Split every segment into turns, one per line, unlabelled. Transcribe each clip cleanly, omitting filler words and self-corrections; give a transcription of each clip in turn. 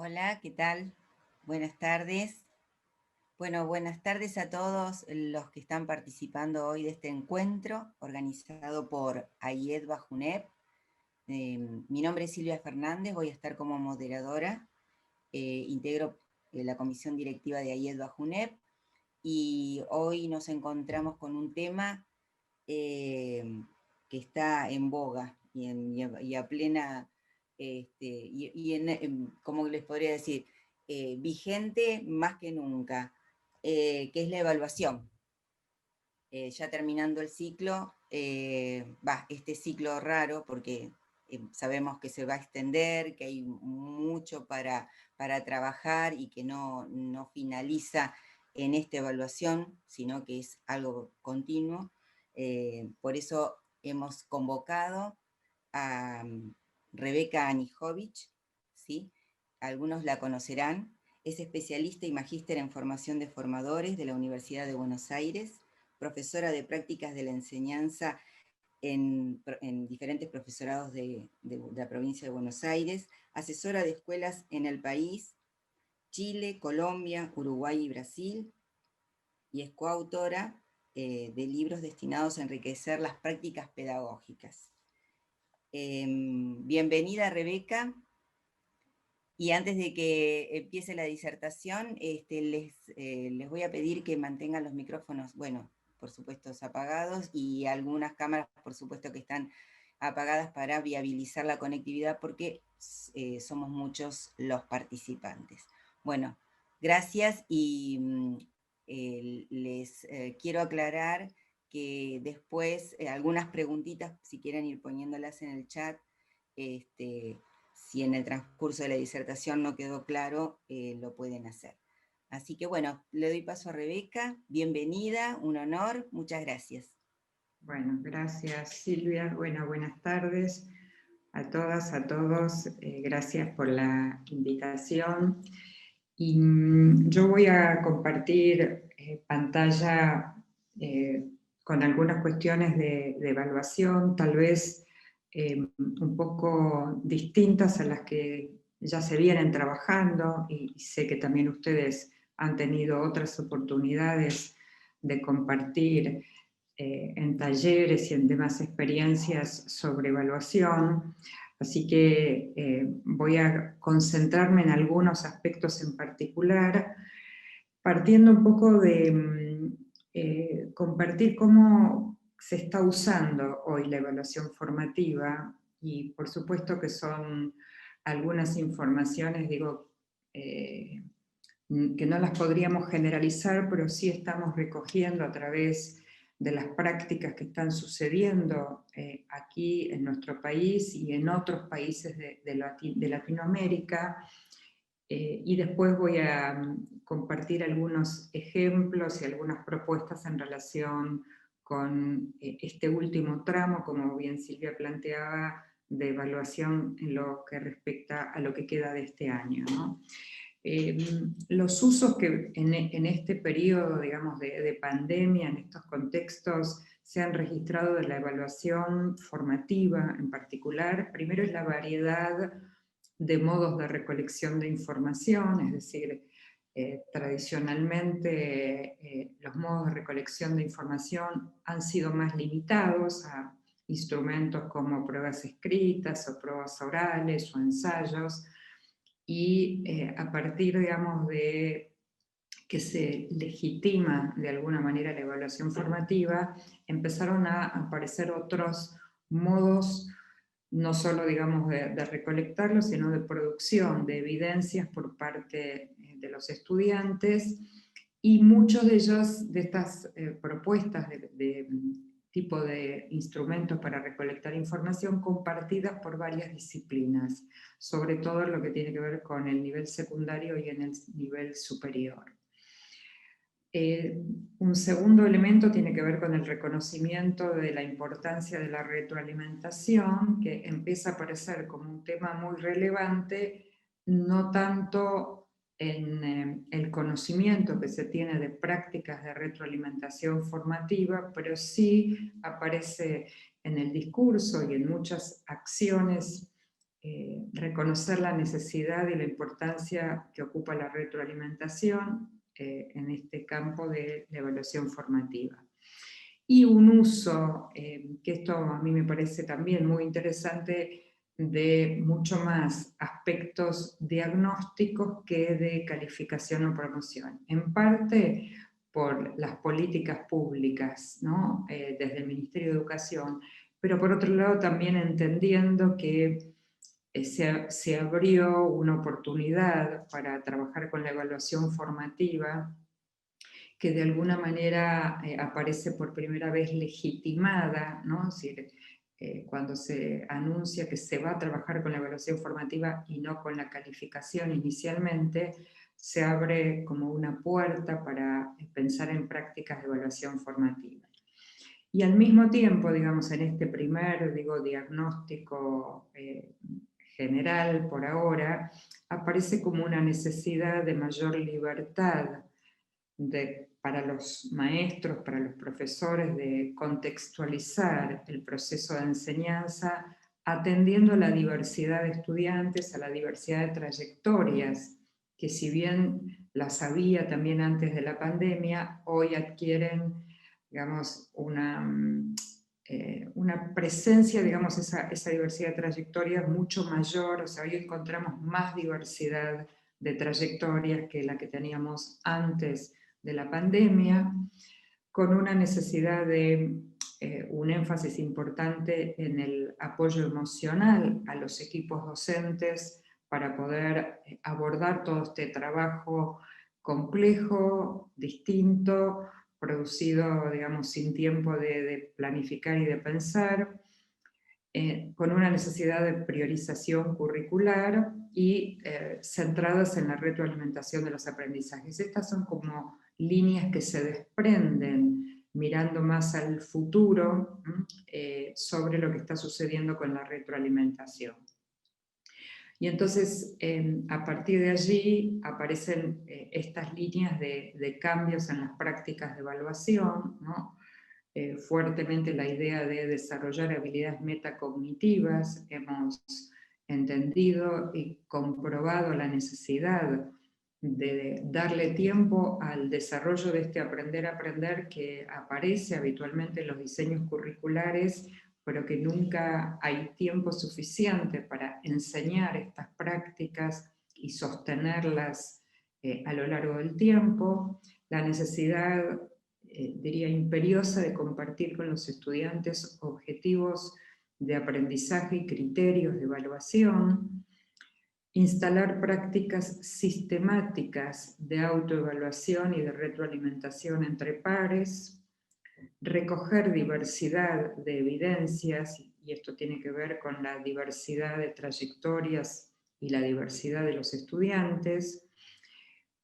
Hola, ¿qué tal? Buenas tardes. Bueno, buenas tardes a todos los que están participando hoy de este encuentro organizado por AIED Bajunep. Mi nombre es Silvia Fernández, voy a estar como moderadora. Integro la comisión directiva de AIED Bajunep y hoy nos encontramos con un tema que está en boga y a plena, ¿cómo les podría decir? Vigente más que nunca, que es la evaluación. Ya terminando el ciclo, este ciclo raro, porque sabemos que se va a extender, que hay mucho para trabajar y que no finaliza en esta evaluación, sino que es algo continuo. Por eso hemos convocado a Rebeca Anijovic, ¿sí? Algunos la conocerán. Es especialista y magíster en formación de formadores de la Universidad de Buenos Aires, profesora de prácticas de la enseñanza en diferentes profesorados de la provincia de Buenos Aires, asesora de escuelas en el país, Chile, Colombia, Uruguay y Brasil, y es coautora de libros destinados a enriquecer las prácticas pedagógicas. Bienvenida, Rebeca. Y antes de que empiece la disertación, les voy a pedir que mantengan los micrófonos, bueno, por supuesto, apagados, y algunas cámaras, por supuesto, que están apagadas para viabilizar la conectividad, porque somos muchos los participantes. Bueno, gracias, y les quiero aclarar que después algunas preguntitas, si quieren ir poniéndolas en el chat, si en el transcurso de la disertación no quedó claro, lo pueden hacer. Así que bueno, le doy paso a Rebeca. Bienvenida, un honor, muchas gracias.
Bueno, gracias Silvia. Bueno, buenas tardes a todas, a todos. Gracias por la invitación. Y yo voy a compartir pantalla con algunas cuestiones de evaluación, tal vez un poco distintas a las que ya se vienen trabajando, y sé que también ustedes han tenido otras oportunidades de compartir en talleres y en demás experiencias sobre evaluación. Así que voy a concentrarme en algunos aspectos en particular, partiendo un poco de compartir cómo se está usando hoy la evaluación formativa, y por supuesto que son algunas informaciones, digo, que no las podríamos generalizar, pero sí estamos recogiendo a través de las prácticas que están sucediendo aquí en nuestro país y en otros países de Latinoamérica. Y después voy a compartir algunos ejemplos y algunas propuestas en relación con este último tramo, como bien Silvia planteaba, de evaluación en lo que respecta a lo que queda de este año, ¿no? Los usos que en este periodo, digamos, de pandemia, en estos contextos, se han registrado de la evaluación formativa en particular, primero es la variedad de modos de recolección de información, es decir, tradicionalmente los modos de recolección de información han sido más limitados a instrumentos como pruebas escritas o pruebas orales o ensayos, y a partir, digamos, de que se legitima de alguna manera la evaluación formativa, empezaron a aparecer otros modos, no solo, digamos, de recolectarlo, sino de producción de evidencias por parte de los estudiantes, y muchos de ellos, de estas propuestas de tipo de instrumentos para recolectar información compartidas por varias disciplinas, sobre todo en lo que tiene que ver con el nivel secundario y en el nivel superior. Un segundo elemento tiene que ver con el reconocimiento de la importancia de la retroalimentación, que empieza a aparecer como un tema muy relevante, no tanto en el conocimiento que se tiene de prácticas de retroalimentación formativa, pero sí aparece en el discurso y en muchas acciones reconocer la necesidad y la importancia que ocupa la retroalimentación en este campo de la evaluación formativa. Y un uso, que esto a mí me parece también muy interesante, de mucho más aspectos diagnósticos que de calificación o promoción. En parte por las políticas públicas, ¿no? Desde el Ministerio de Educación, pero por otro lado también entendiendo que se abrió una oportunidad para trabajar con la evaluación formativa que de alguna manera aparece por primera vez legitimada, ¿no? Es decir, cuando se anuncia que se va a trabajar con la evaluación formativa y no con la calificación inicialmente, se abre como una puerta para pensar en prácticas de evaluación formativa. Y al mismo tiempo, digamos, en este primer, diagnóstico general por ahora, aparece como una necesidad de mayor libertad para los maestros, para los profesores, de contextualizar el proceso de enseñanza atendiendo a la diversidad de estudiantes, a la diversidad de trayectorias, que si bien las había también antes de la pandemia, hoy adquieren, digamos, una presencia, digamos, esa diversidad de trayectorias mucho mayor, o sea, hoy encontramos más diversidad de trayectorias que la que teníamos antes de la pandemia, con una necesidad de un énfasis importante en el apoyo emocional a los equipos docentes para poder abordar todo este trabajo complejo, distinto, producido, digamos, sin tiempo de planificar y de pensar, con una necesidad de priorización curricular y centradas en la retroalimentación de los aprendizajes. Estas son como líneas que se desprenden mirando más al futuro sobre lo que está sucediendo con la retroalimentación. Y entonces, a partir de allí, aparecen estas líneas de cambios en las prácticas de evaluación, ¿no? Fuertemente la idea de desarrollar habilidades metacognitivas. Hemos entendido y comprobado la necesidad de darle tiempo al desarrollo de este aprender que aparece habitualmente en los diseños curriculares, pero que nunca hay tiempo suficiente para enseñar estas prácticas y sostenerlas a lo largo del tiempo. La necesidad, diría, imperiosa de compartir con los estudiantes objetivos de aprendizaje y criterios de evaluación, instalar prácticas sistemáticas de autoevaluación y de retroalimentación entre pares, recoger diversidad de evidencias, y esto tiene que ver con la diversidad de trayectorias y la diversidad de los estudiantes,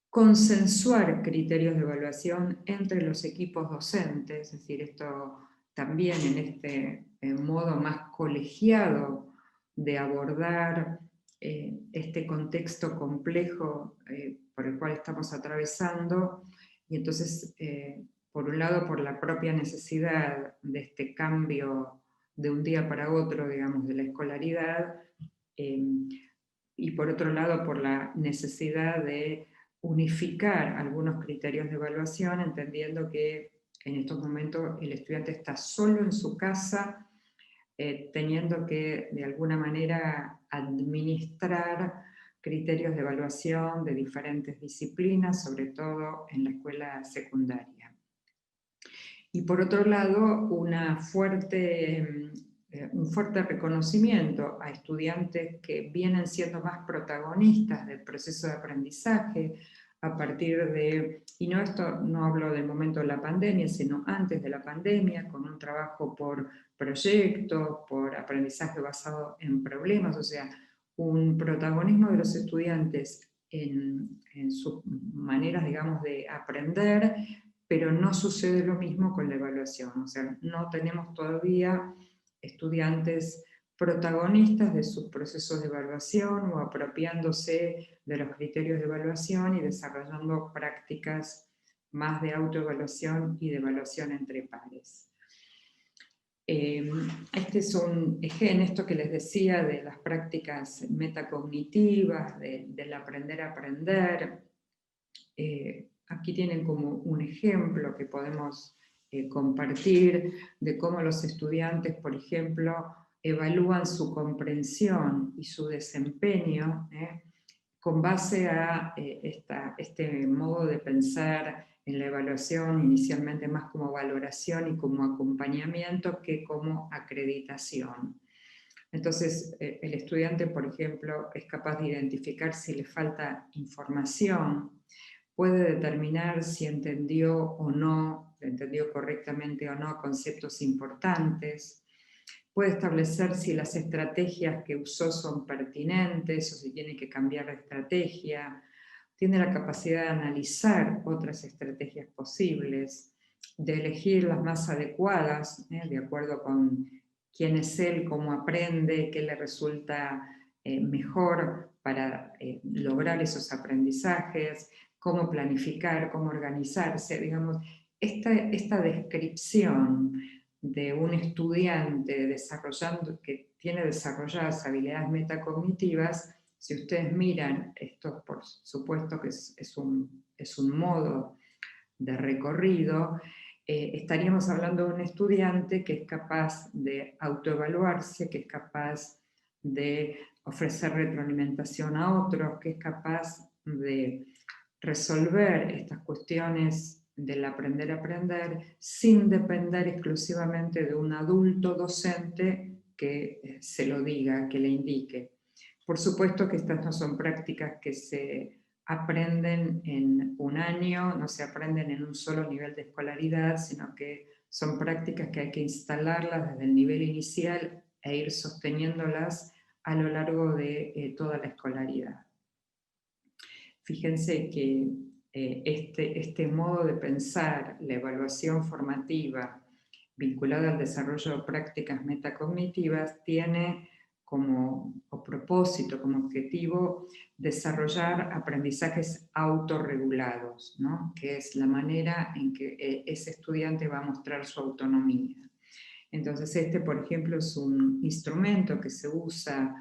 consensuar criterios de evaluación entre los equipos docentes, es decir, esto también en este modo más colegiado de abordar este contexto complejo por el cual estamos atravesando, y entonces, por un lado, por la propia necesidad de este cambio de un día para otro, digamos, de la escolaridad, y por otro lado, por la necesidad de unificar algunos criterios de evaluación, entendiendo que en estos momentos el estudiante está solo en su casa, teniendo que de alguna manera administrar criterios de evaluación de diferentes disciplinas, sobre todo en la escuela secundaria. Y por otro lado, un fuerte reconocimiento a estudiantes que vienen siendo más protagonistas del proceso de aprendizaje a partir de, y no, esto no hablo del momento de la pandemia, sino antes de la pandemia, con un trabajo por proyectos, por aprendizaje basado en problemas, o sea, un protagonismo de los estudiantes en sus maneras, digamos, de aprender, pero no sucede lo mismo con la evaluación, o sea, no tenemos todavía estudiantes protagonistas de sus procesos de evaluación o apropiándose de los criterios de evaluación y desarrollando prácticas más de autoevaluación y de evaluación entre pares. Este es un ejemplo, esto que les decía de las prácticas metacognitivas, del aprender a aprender. Aquí tienen como un ejemplo que podemos compartir de cómo los estudiantes, por ejemplo, evalúan su comprensión y su desempeño con base a este modo de pensar en la evaluación, inicialmente más como valoración y como acompañamiento que como acreditación. Entonces, el estudiante, por ejemplo, es capaz de identificar si le falta información, puede determinar si entendió o no, entendió correctamente o no conceptos importantes, puede establecer si las estrategias que usó son pertinentes o si tiene que cambiar de estrategia, tiene la capacidad de analizar otras estrategias posibles, de elegir las más adecuadas, de acuerdo con quién es él, cómo aprende, qué le resulta mejor para lograr esos aprendizajes, cómo planificar, cómo organizarse, digamos, esta descripción de un estudiante que tiene desarrolladas habilidades metacognitivas, si ustedes miran, esto por supuesto que es un modo de recorrido, estaríamos hablando de un estudiante que es capaz de autoevaluarse, que es capaz de ofrecer retroalimentación a otros, que es capaz de resolver estas cuestiones del aprender a aprender sin depender exclusivamente de un adulto docente que se lo diga, que le indique. Por supuesto que estas no son prácticas que se aprenden en un año, no se aprenden en un solo nivel de escolaridad, sino que son prácticas que hay que instalarlas desde el nivel inicial e ir sosteniéndolas a lo largo de toda la escolaridad. Fíjense que este modo de pensar la evaluación formativa vinculada al desarrollo de prácticas metacognitivas tiene como propósito, como objetivo, desarrollar aprendizajes autorregulados, ¿no? Que es la manera en que ese estudiante va a mostrar su autonomía. Entonces por ejemplo, es un instrumento que se usa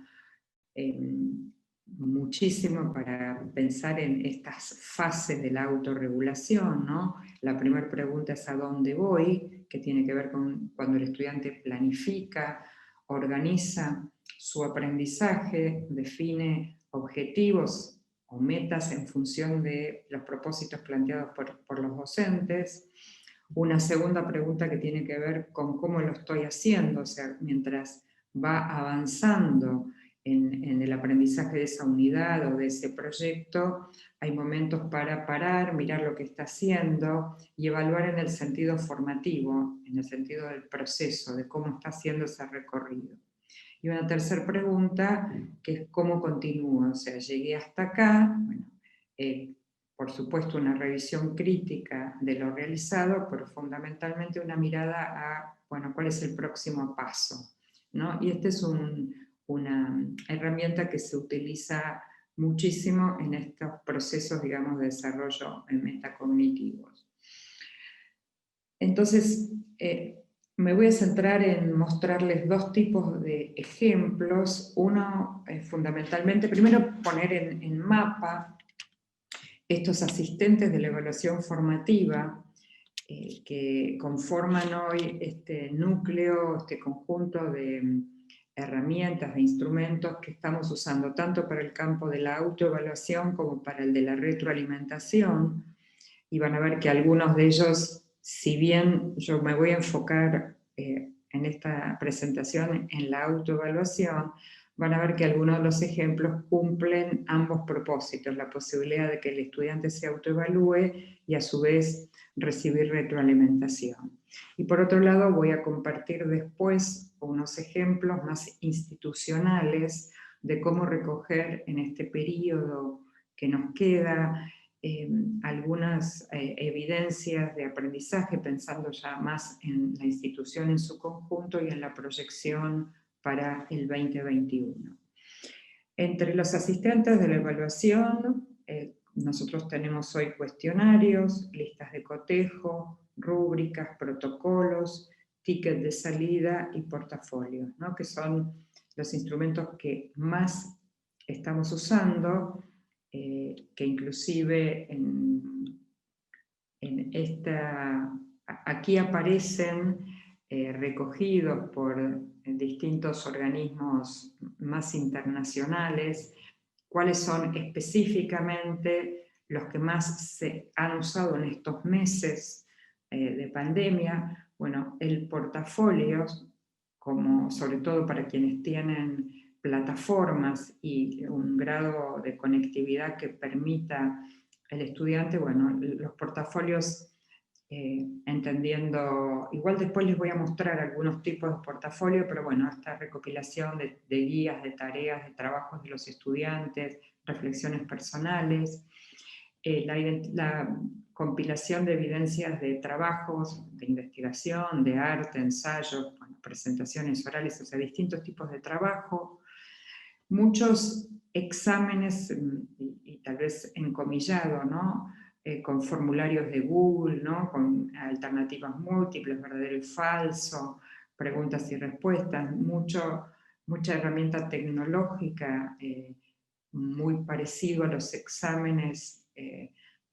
muchísimo para pensar en estas fases de la autorregulación, ¿no? La primera pregunta es ¿a dónde voy? Que tiene que ver con cuando el estudiante planifica, organiza su aprendizaje, define objetivos o metas en función de los propósitos planteados por los docentes. Una segunda pregunta que tiene que ver con cómo lo estoy haciendo, o sea, mientras va avanzando en el aprendizaje de esa unidad o de ese proyecto, hay momentos para parar, mirar lo que está haciendo y evaluar en el sentido formativo, en el sentido del proceso, de cómo está haciendo ese recorrido. Y una tercera pregunta, que es cómo continúo, o sea, llegué hasta acá, bueno, por supuesto una revisión crítica de lo realizado, pero fundamentalmente una mirada a, bueno, ¿cuál es el próximo paso? ¿No? Y esta es una herramienta que se utiliza muchísimo en estos procesos, digamos, de desarrollo metacognitivos. Entonces, me voy a centrar en mostrarles dos tipos de ejemplos. Uno, fundamentalmente, primero poner en mapa estos asistentes de la evaluación formativa que conforman hoy este núcleo, este conjunto de herramientas, de instrumentos que estamos usando tanto para el campo de la autoevaluación como para el de la retroalimentación. Y van a ver que algunos de ellos, si bien yo me voy a enfocar en esta presentación en la autoevaluación, van a ver que algunos de los ejemplos cumplen ambos propósitos, la posibilidad de que el estudiante se autoevalúe y a su vez recibir retroalimentación. Y por otro lado voy a compartir después unos ejemplos más institucionales de cómo recoger en este periodo que nos queda algunas evidencias de aprendizaje, pensando ya más en la institución en su conjunto y en la proyección para el 2021. Entre los asistentes de la evaluación, nosotros tenemos hoy cuestionarios, listas de cotejo, rúbricas, protocolos, ticket de salida y portafolio, ¿no? Que son los instrumentos que más estamos usando, que inclusive aquí aparecen recogidos por distintos organismos más internacionales, cuáles son específicamente los que más se han usado en estos meses de pandemia. Bueno, el portafolio, como sobre todo para quienes tienen plataformas y un grado de conectividad que permita al estudiante, bueno, los portafolios, entendiendo, igual después les voy a mostrar algunos tipos de portafolio, pero bueno, esta recopilación de guías, de tareas, de trabajos de los estudiantes, reflexiones personales, la compilación de evidencias de trabajos de investigación, de arte, ensayos, bueno, presentaciones orales, o sea, distintos tipos de trabajo, muchos exámenes, y tal vez encomillado, ¿no? Con formularios de Google, ¿no? Con alternativas múltiples, verdadero y falso, preguntas y respuestas, mucha herramienta tecnológica, muy parecido a los exámenes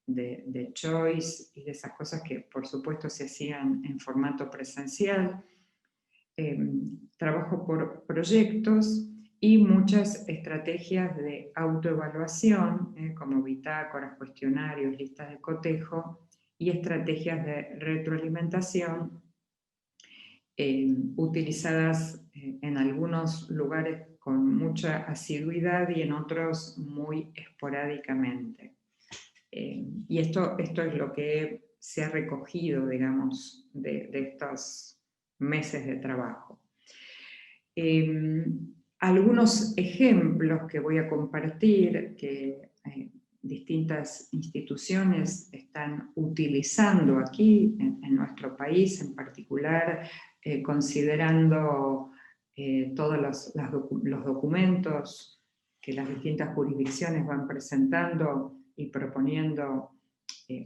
de Choice y de esas cosas que por supuesto se hacían en formato presencial, trabajo por proyectos y muchas estrategias de autoevaluación, como bitácoras, cuestionarios, listas de cotejo y estrategias de retroalimentación utilizadas en algunos lugares con mucha asiduidad y en otros muy esporádicamente. Y esto es lo que se ha recogido, digamos, de estos meses de trabajo. Algunos ejemplos que voy a compartir que distintas instituciones están utilizando aquí en nuestro país, en particular considerando todos los documentos que las distintas jurisdicciones van presentando y proponiendo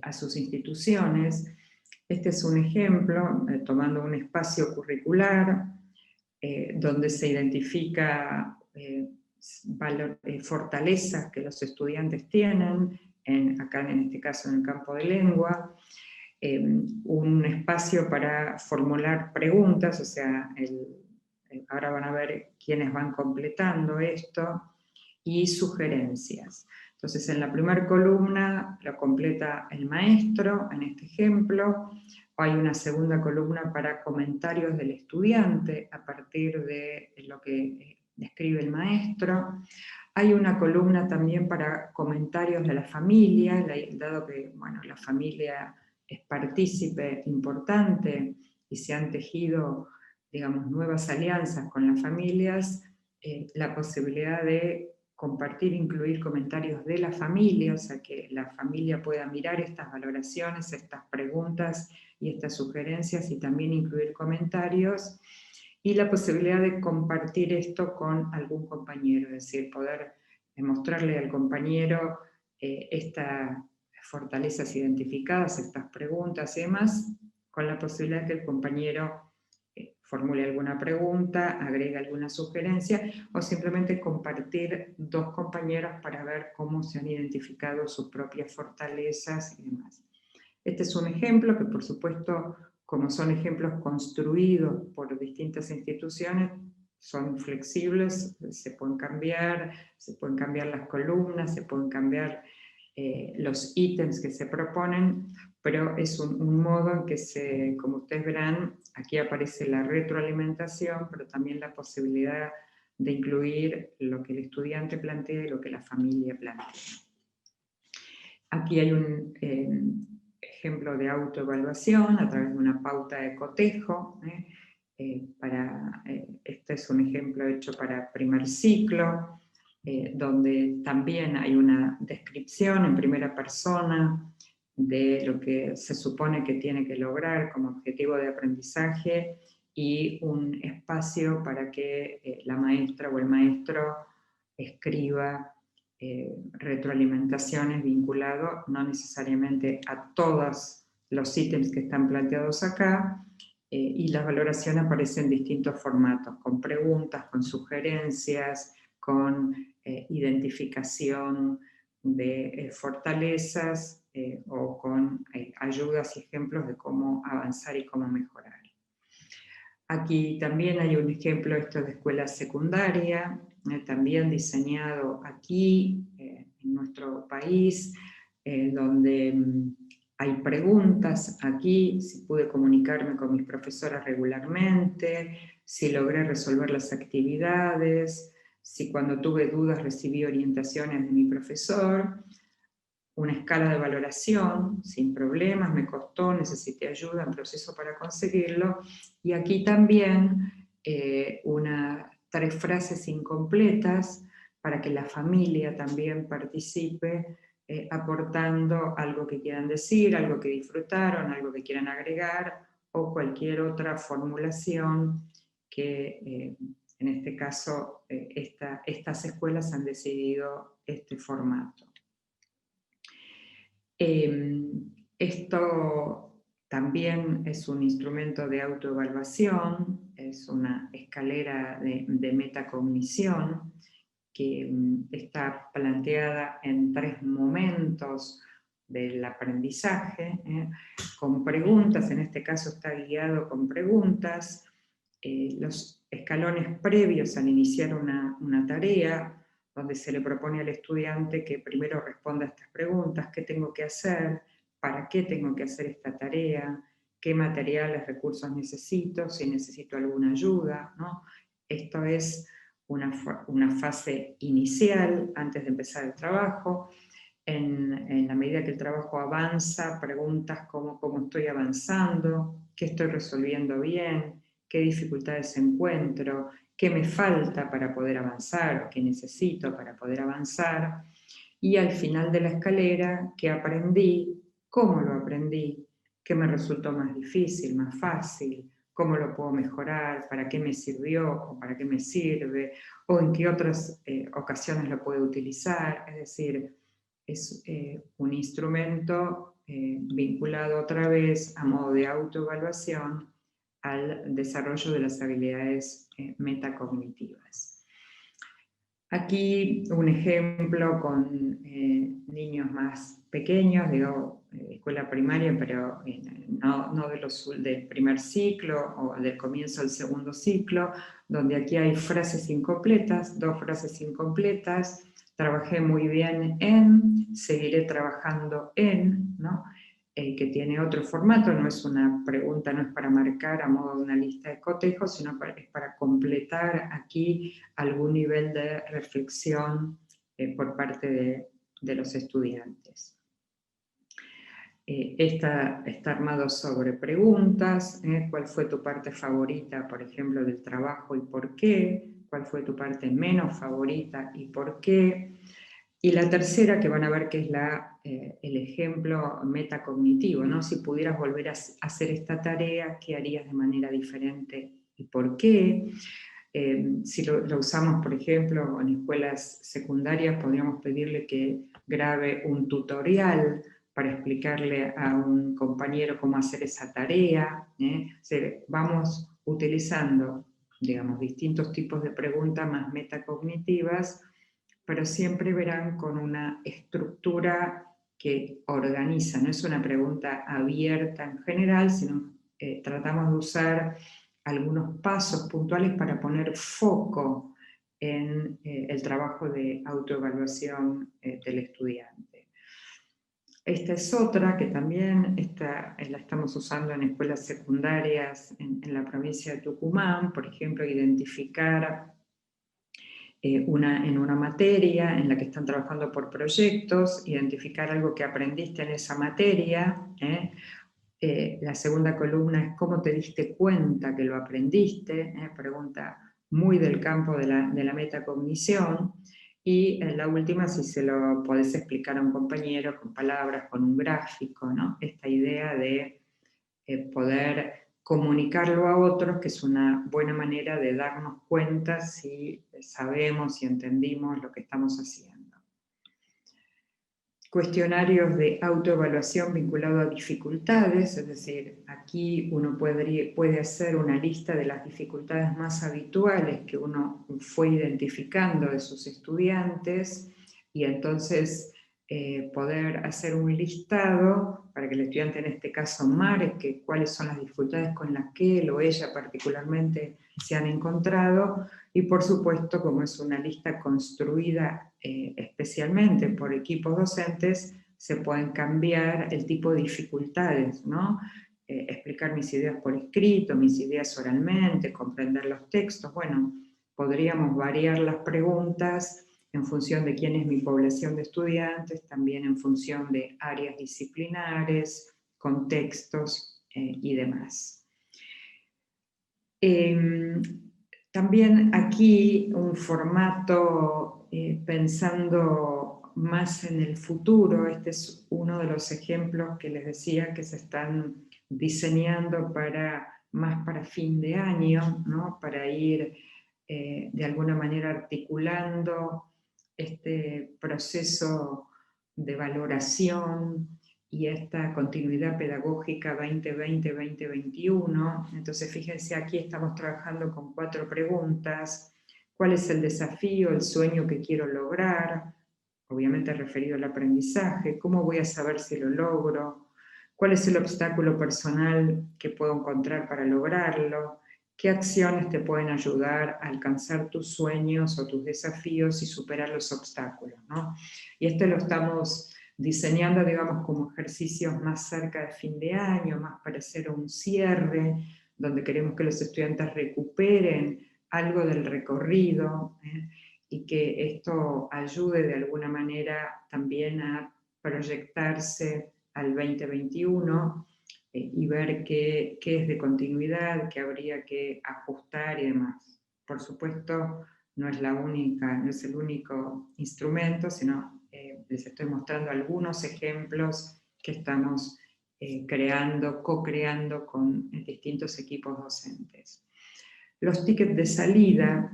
a sus instituciones. Este es un ejemplo, tomando un espacio curricular, donde se identifica fortalezas que los estudiantes tienen, acá en este caso en el campo de lengua, un espacio para formular preguntas, o sea, ahora van a ver quiénes van completando esto, y sugerencias. Entonces, en la primera columna lo completa el maestro, en este ejemplo. Hay una segunda columna para comentarios del estudiante a partir de lo que describe el maestro. Hay una columna también para comentarios de la familia, dado que bueno, la familia es partícipe importante y se han tejido, digamos, nuevas alianzas con las familias, la posibilidad de compartir, incluir comentarios de la familia, o sea, que la familia pueda mirar estas valoraciones, estas preguntas y estas sugerencias y también incluir comentarios, y la posibilidad de compartir esto con algún compañero, es decir, poder mostrarle al compañero estas fortalezas identificadas, estas preguntas y demás, con la posibilidad de que el compañero formule alguna pregunta, agregue alguna sugerencia o simplemente compartir dos compañeros para ver cómo se han identificado sus propias fortalezas y demás. Este es un ejemplo que, por supuesto, como son ejemplos construidos por distintas instituciones, son flexibles, se pueden cambiar las columnas, se pueden cambiar los ítems que se proponen, pero es un modo en que como ustedes verán, aquí aparece la retroalimentación, pero también la posibilidad de incluir lo que el estudiante plantea y lo que la familia plantea. Aquí hay un ejemplo de autoevaluación a través de una pauta de cotejo. Este es un ejemplo hecho para primer ciclo, donde también hay una descripción en primera persona de lo que se supone que tiene que lograr como objetivo de aprendizaje y un espacio para que la maestra o el maestro escriba retroalimentaciones vinculadas no necesariamente a todos los ítems que están planteados acá, y la valoración aparece en distintos formatos, con preguntas, con sugerencias, con identificación de fortalezas o con ayudas y ejemplos de cómo avanzar y cómo mejorar. Aquí también hay un ejemplo, esto de escuela secundaria, también diseñado aquí en nuestro país, donde hay preguntas aquí, si pude comunicarme con mis profesoras regularmente, si logré resolver las actividades, si cuando tuve dudas recibí orientaciones de mi profesor, una escala de valoración, sin problemas, me costó, necesité ayuda en proceso para conseguirlo, y aquí también 3 frases incompletas para que la familia también participe, aportando algo que quieran decir, algo que disfrutaron, algo que quieran agregar, o cualquier otra formulación que en este caso estas escuelas han decidido este formato. Esto también es un instrumento de autoevaluación, es una escalera de metacognición que está planteada en 3 momentos del aprendizaje, con preguntas, en este caso está guiado con preguntas, los escalones previos al iniciar una tarea, donde se le propone al estudiante que primero responda a estas preguntas: ¿qué tengo que hacer? ¿Para qué tengo que hacer esta tarea? ¿Qué materiales, recursos necesito? Si necesito alguna ayuda, ¿no? Esto es una fase inicial antes de empezar el trabajo. En la medida que el trabajo avanza, preguntas cómo estoy avanzando, qué estoy resolviendo bien, qué dificultades encuentro, qué me falta para poder avanzar, o qué necesito para poder avanzar. Y al final de la escalera, qué aprendí, cómo lo aprendí, qué me resultó más difícil, más fácil, cómo lo puedo mejorar, para qué me sirvió o para qué me sirve, o en qué otras ocasiones lo puedo utilizar. Es decir, es un instrumento vinculado otra vez a modo de autoevaluación al desarrollo de las habilidades metacognitivas. Aquí un ejemplo con niños más pequeños, digo, escuela primaria, pero no del primer ciclo o del comienzo del segundo ciclo, donde aquí hay frases incompletas, 2 frases incompletas. Trabajé muy bien en, seguiré trabajando en, ¿no? Que tiene otro formato, no es una pregunta, no es para marcar a modo de una lista de cotejos, sino es para completar aquí algún nivel de reflexión por parte de los estudiantes. Está armado sobre preguntas: ¿cuál fue tu parte favorita, por ejemplo, del trabajo y por qué? ¿Cuál fue tu parte menos favorita y por qué? Y la tercera, que van a ver que es el ejemplo metacognitivo, ¿no? Si pudieras volver a hacer esta tarea, ¿qué harías de manera diferente y por qué? Si lo usamos, por ejemplo, en escuelas secundarias, podríamos pedirle que grabe un tutorial para explicarle a un compañero cómo hacer esa tarea. O sea, vamos utilizando, digamos, distintos tipos de preguntas más metacognitivas, pero siempre verán con una estructura que organiza, no es una pregunta abierta en general, sino tratamos de usar algunos pasos puntuales para poner foco en el trabajo de autoevaluación del estudiante. Esta es otra que también la estamos usando en escuelas secundarias en la provincia de Tucumán, por ejemplo, identificar en una materia en la que están trabajando por proyectos, identificar algo que aprendiste en esa materia. La segunda columna es cómo te diste cuenta que lo aprendiste, pregunta muy del campo de la metacognición. Y la última, si se lo podés explicar a un compañero con palabras, con un gráfico, ¿no? Esta idea de poder comunicarlo a otros, que es una buena manera de darnos cuenta si sabemos y entendimos lo que estamos haciendo. cuestionarios de autoevaluación vinculado a dificultades, es decir, aquí uno puede hacer una lista de las dificultades más habituales que uno fue identificando de sus estudiantes y entonces poder hacer un listado para que el estudiante, en este caso, marque cuáles son las dificultades con las que él o ella particularmente se han encontrado. Y por supuesto, como es una lista construida especialmente por equipos docentes, se pueden cambiar el tipo de dificultades, ¿no? Explicar mis ideas por escrito, mis ideas oralmente, comprender los textos. Bueno, podríamos variar las preguntas en función de quién es mi población de estudiantes, también en función de áreas disciplinares, contextos y demás. También aquí un formato pensando más en el futuro. Este es uno de los ejemplos que les decía que se están diseñando más para fin de año, ¿no? Para ir de alguna manera articulando este proceso de valoración y esta continuidad pedagógica 2020-2021. Entonces, fíjense, aquí estamos trabajando con 4 preguntas. ¿Cuál es el desafío, el sueño que quiero lograr? Obviamente referido al aprendizaje. ¿Cómo voy a saber si lo logro? ¿Cuál es el obstáculo personal que puedo encontrar para lograrlo? ¿Qué acciones te pueden ayudar a alcanzar tus sueños o tus desafíos y superar los obstáculos, ¿no? Y esto lo estamos diseñando, digamos, como ejercicios más cerca de fin de año, más para hacer un cierre, donde queremos que los estudiantes recuperen algo del recorrido, y que esto ayude de alguna manera también a proyectarse al 2021 y ver qué es de continuidad, qué habría que ajustar y demás. Por supuesto, no es el único instrumento, sino les estoy mostrando algunos ejemplos que estamos co-creando con distintos equipos docentes. Los tickets de salida,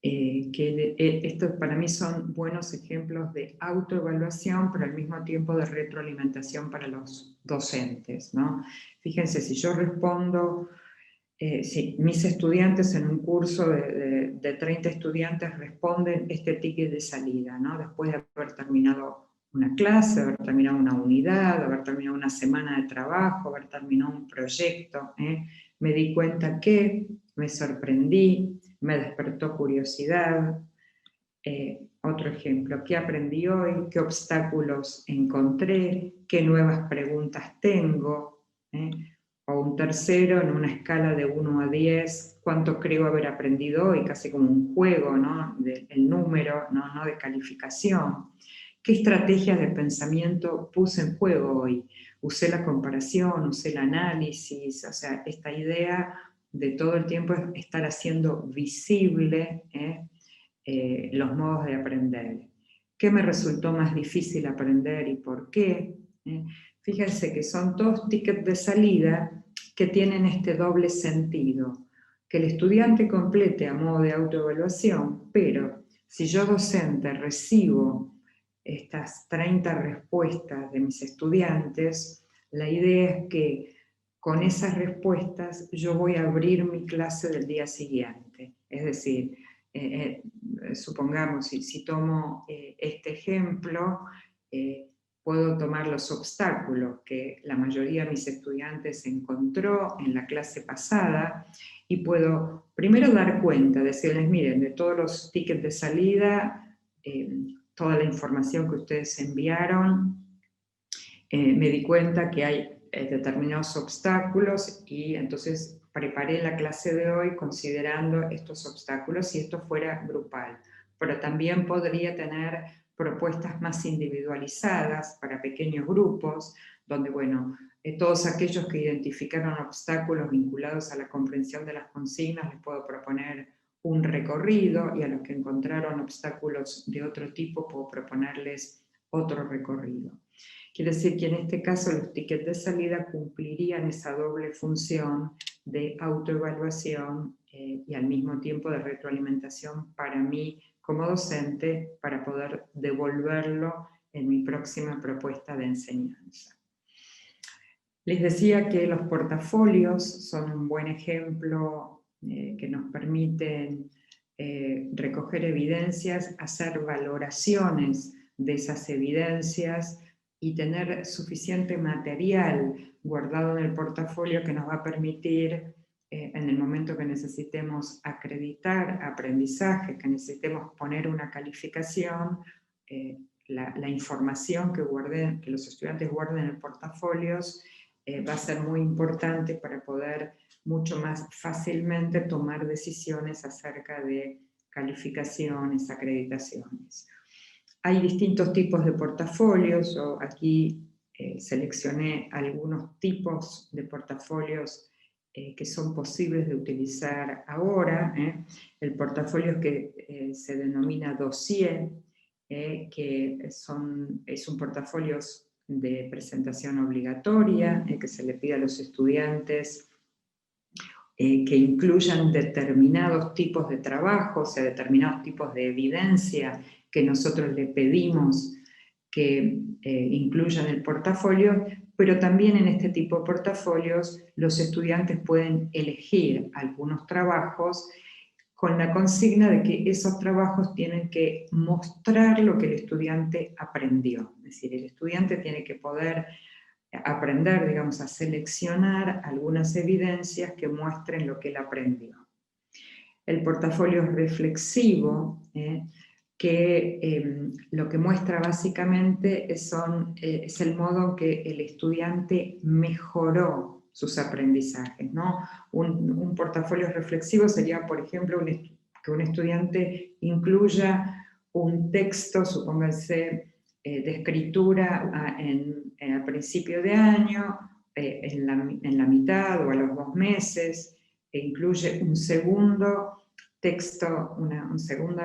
estos para mí son buenos ejemplos de autoevaluación, pero al mismo tiempo de retroalimentación para los docentes, ¿no? Fíjense, si yo respondo, si mis estudiantes en un curso de 30 estudiantes responden este ticket de salida, ¿no? Después de haber terminado una clase, haber terminado una unidad, haber terminado una semana de trabajo, haber terminado un proyecto, me di cuenta que me sorprendí, me despertó curiosidad. Otro ejemplo, ¿qué aprendí hoy? ¿Qué obstáculos encontré? ¿Qué nuevas preguntas tengo? O un tercero, en una escala de 1 a 10, ¿cuánto creo haber aprendido hoy? Casi como un juego, ¿no? El número, no de calificación. ¿Qué estrategias de pensamiento puse en juego hoy? Usé la comparación, usé el análisis, o sea, esta idea de todo el tiempo estar haciendo visible los modos de aprender. ¿Qué me resultó más difícil aprender y por qué? Fíjense que son todos tickets de salida que tienen este doble sentido, que el estudiante complete a modo de autoevaluación, pero si yo docente recibo estas 30 respuestas de mis estudiantes, la idea es que con esas respuestas yo voy a abrir mi clase del día siguiente. Es decir, supongamos, si tomo este ejemplo, puedo tomar los obstáculos que la mayoría de mis estudiantes encontró en la clase pasada y puedo primero dar cuenta, decirles, miren, de todos los tickets de salida, toda la información que ustedes enviaron, me di cuenta que hay determinados obstáculos y entonces preparé la clase de hoy considerando estos obstáculos si esto fuera grupal. Pero también podría tener propuestas más individualizadas para pequeños grupos, donde, bueno, todos aquellos que identificaron obstáculos vinculados a la comprensión de las consignas les puedo proponer un recorrido y a los que encontraron obstáculos de otro tipo puedo proponerles otro recorrido. Quiere decir que en este caso los tickets de salida cumplirían esa doble función de autoevaluación y al mismo tiempo de retroalimentación para mí como docente para poder devolverlo en mi próxima propuesta de enseñanza. Les decía que los portafolios son un buen ejemplo que nos permiten recoger evidencias, hacer valoraciones de esas evidencias y tener suficiente material guardado en el portafolio que nos va a permitir, en el momento que necesitemos acreditar aprendizaje, que necesitemos poner una calificación, la información que los estudiantes guarden en portafolios va a ser muy importante para poder mucho más fácilmente tomar decisiones acerca de calificaciones, acreditaciones. Hay distintos tipos de portafolios. Yo aquí seleccioné algunos tipos de portafolios que son posibles de utilizar ahora. El portafolio que se denomina dossier, que es un portafolio de presentación obligatoria, que se le pide a los estudiantes que incluyan determinados tipos de trabajo, o sea, determinados tipos de evidencia que nosotros le pedimos que incluyan el portafolio, pero también en este tipo de portafolios los estudiantes pueden elegir algunos trabajos con la consigna de que esos trabajos tienen que mostrar lo que el estudiante aprendió. Es decir, el estudiante tiene que poder aprender, digamos, a seleccionar algunas evidencias que muestren lo que él aprendió. El portafolio reflexivo, que lo que muestra básicamente es el modo en que el estudiante mejoró sus aprendizajes, ¿no? Un portafolio reflexivo sería, por ejemplo, que un estudiante incluya un texto, supónganse, de escritura al principio de año, en la mitad o a los 2 meses, e incluye un segundo texto, un segundo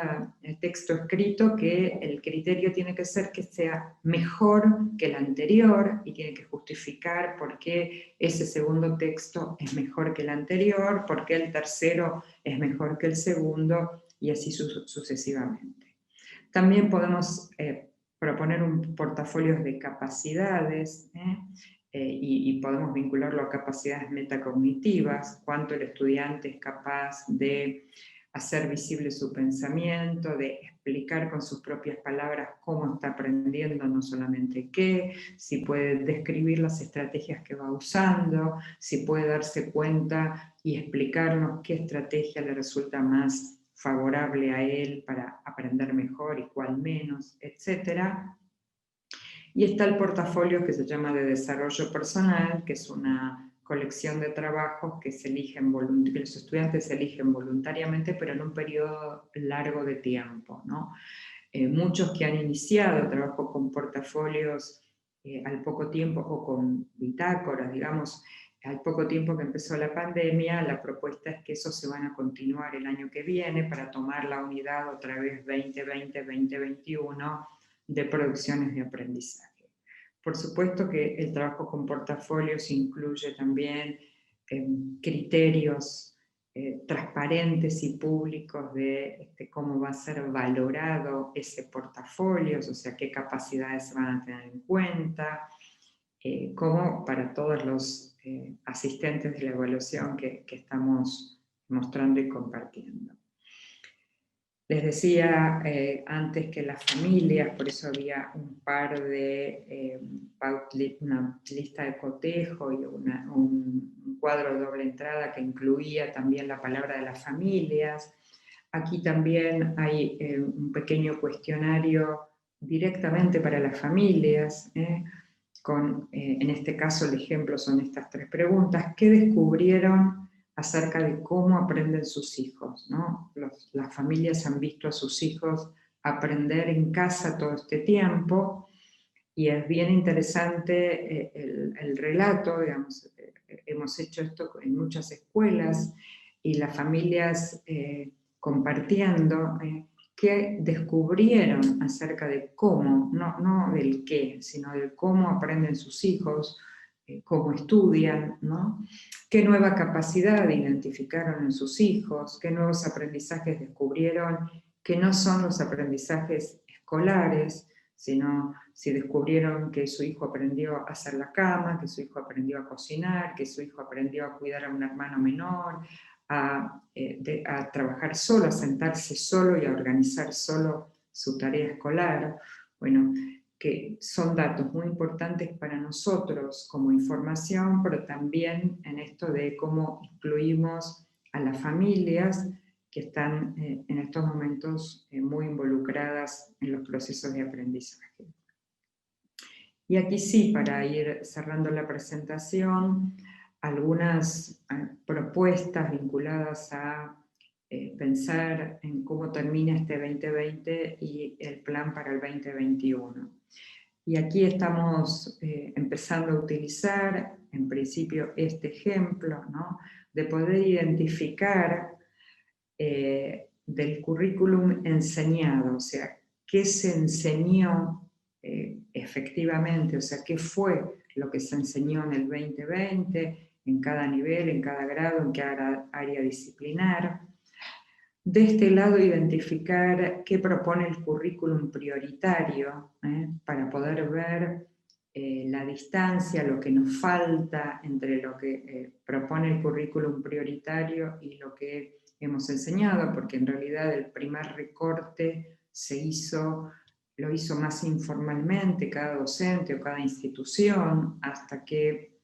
texto escrito que el criterio tiene que ser que sea mejor que el anterior y tiene que justificar por qué ese segundo texto es mejor que el anterior, por qué el tercero es mejor que el segundo y así sucesivamente. También podemos proponer un portafolio de capacidades, y podemos vincularlo a capacidades metacognitivas, cuánto el estudiante es capaz de hacer visible su pensamiento, de explicar con sus propias palabras cómo está aprendiendo, no solamente qué, si puede describir las estrategias que va usando, si puede darse cuenta y explicarnos qué estrategia le resulta más favorable a él para aprender mejor y cuál menos, etc. Y está el portafolio que se llama de desarrollo personal, que es una colección de trabajos que que los estudiantes eligen voluntariamente, pero en un periodo largo de tiempo, ¿no? Muchos que han iniciado trabajo con portafolios al poco tiempo, o con bitácoras, digamos, al poco tiempo que empezó la pandemia, la propuesta es que esos se van a continuar el año que viene para tomar la unidad otra vez 2020-2021 de producciones de aprendizaje. Por supuesto que el trabajo con portafolios incluye también criterios transparentes y públicos de cómo va a ser valorado ese portafolio, o sea, qué capacidades se van a tener en cuenta, como para todos los asistentes de la evaluación que estamos mostrando y compartiendo. Les decía antes que las familias, por eso había un par de, una lista de cotejo y un cuadro de doble entrada que incluía también la palabra de las familias. Aquí también hay un pequeño cuestionario directamente para las familias, en este caso el ejemplo son estas 3 preguntas. ¿Qué descubrieron acerca de cómo aprenden sus hijos, ¿no? Las familias han visto a sus hijos aprender en casa todo este tiempo y es bien interesante el relato, digamos, hemos hecho esto en muchas escuelas y las familias compartiendo qué descubrieron acerca de cómo, no del qué, sino del cómo aprenden sus hijos, cómo estudian, ¿no? Qué nueva capacidad identificaron en sus hijos, qué nuevos aprendizajes descubrieron que no son los aprendizajes escolares, sino si descubrieron que su hijo aprendió a hacer la cama, que su hijo aprendió a cocinar, que su hijo aprendió a cuidar a un hermano menor, a trabajar solo, a sentarse solo y a organizar solo su tarea escolar. Bueno, que son datos muy importantes para nosotros como información, pero también en esto de cómo incluimos a las familias que están en estos momentos muy involucradas en los procesos de aprendizaje. Y aquí sí, para ir cerrando la presentación, algunas propuestas vinculadas a pensar en cómo termina este 2020 y el plan para el 2021. Y aquí estamos empezando a utilizar, en principio, este ejemplo, ¿no?, de poder identificar del currículum enseñado, o sea, qué se enseñó efectivamente, o sea, qué fue lo que se enseñó en el 2020, en cada nivel, en cada grado, en cada área disciplinar. De este lado, identificar qué propone el currículum prioritario, para poder ver la distancia, lo que nos falta entre lo que propone el currículum prioritario y lo que hemos enseñado, porque en realidad el primer recorte lo hizo más informalmente cada docente o cada institución, hasta que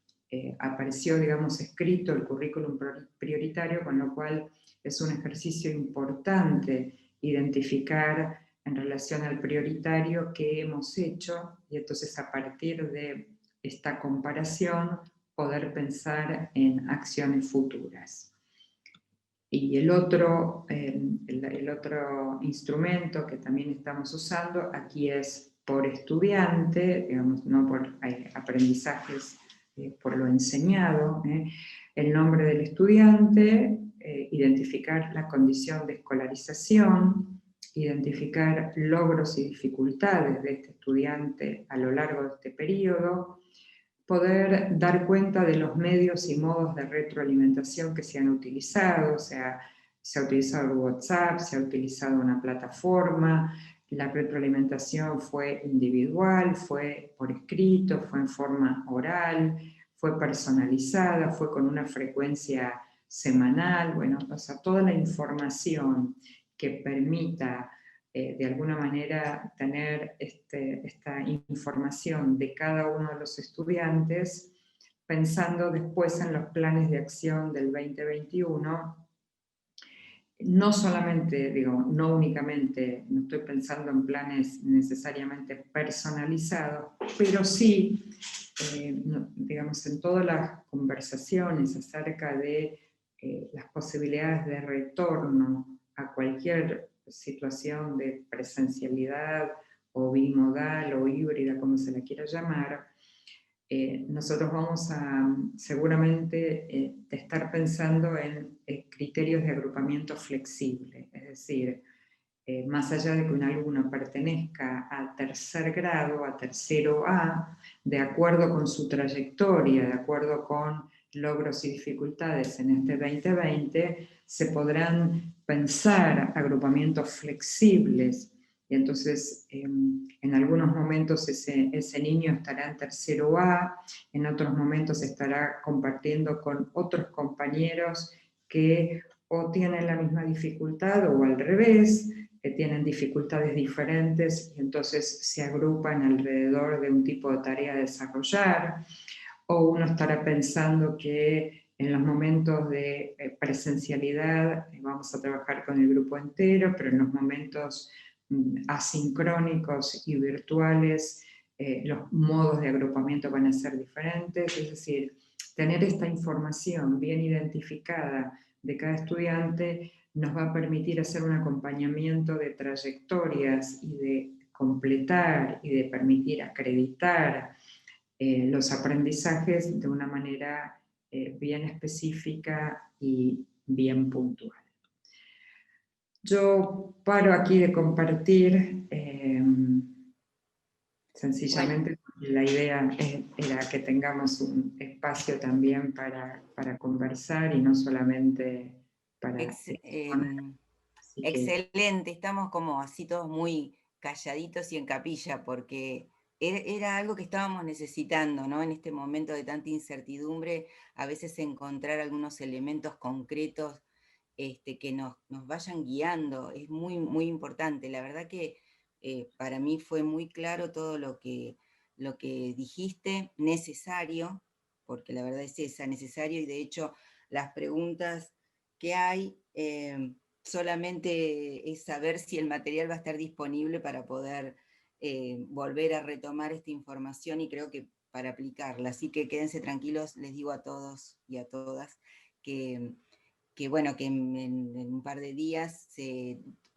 apareció, digamos, escrito el currículum prioritario, con lo cual es un ejercicio importante identificar en relación al prioritario qué hemos hecho, y entonces a partir de esta comparación poder pensar en acciones futuras. Y el otro instrumento que también estamos usando aquí es por estudiante, digamos, no por aprendizajes por lo enseñado, el nombre del estudiante, identificar la condición de escolarización, identificar logros y dificultades de este estudiante a lo largo de este periodo, poder dar cuenta de los medios y modos de retroalimentación que se han utilizado, o sea, se ha utilizado el WhatsApp, se ha utilizado una plataforma, la retroalimentación fue individual, fue por escrito, fue en forma oral, fue personalizada, fue con una frecuencia semanal, bueno, o sea, toda la información que permita de alguna manera tener esta información de cada uno de los estudiantes, pensando después en los planes de acción del 2021, no solamente, digo, no únicamente, no estoy pensando en planes necesariamente personalizados, pero sí, digamos, en todas las conversaciones acerca de las posibilidades de retorno a cualquier situación de presencialidad o bimodal o híbrida, como se la quiera llamar, nosotros vamos a seguramente estar pensando en criterios de agrupamiento flexible, es decir, más allá de que un alumno pertenezca al tercer grado, a tercero A, de acuerdo con su trayectoria, de acuerdo con logros y dificultades en este 2020, se podrán pensar agrupamientos flexibles. Y entonces, en algunos momentos ese niño estará en tercero A, en otros momentos estará compartiendo con otros compañeros que o tienen la misma dificultad o al revés, que tienen dificultades diferentes y entonces se agrupan alrededor de un tipo de tarea a desarrollar, o uno estará pensando que en los momentos de presencialidad vamos a trabajar con el grupo entero, pero en los momentos asincrónicos y virtuales los modos de agrupamiento van a ser diferentes, es decir, tener esta información bien identificada de cada estudiante nos va a permitir hacer un acompañamiento de trayectorias y de completar y de permitir acreditar los aprendizajes de una manera bien específica y bien puntual. Yo paro aquí de compartir, sencillamente porque la idea era que tengamos un espacio también para conversar y no solamente para exponer.
Excelente, estamos como así todos muy calladitos y en capilla, porque era algo que estábamos necesitando, ¿no? En este momento de tanta incertidumbre, a veces encontrar algunos elementos concretos que nos vayan guiando, es muy, muy importante. La verdad que para mí fue muy claro todo lo que dijiste, necesario, porque la verdad es esa, necesario, y de hecho las preguntas que hay solamente es saber si el material va a estar disponible para poder volver a retomar esta información y creo que para aplicarla. Así que quédense tranquilos, les digo a todos y a todas que bueno, que en un par de días